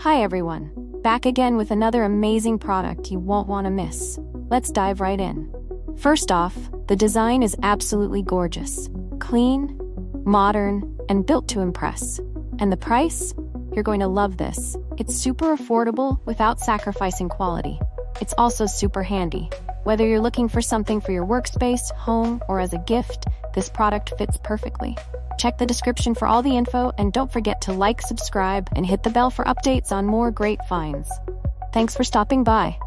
Hi everyone, back again with another amazing product you won't want to miss. Let's dive right in. First off, the design is absolutely gorgeous. Clean, modern, and built to impress. And the price? You're going to love this. It's super affordable without sacrificing quality. It's also super handy. Whether you're looking for something for your workspace, home, or as a gift, this product fits perfectly. Check the description for all the info, and don't forget to like, subscribe, and hit the bell for updates on more great finds. Thanks for stopping by.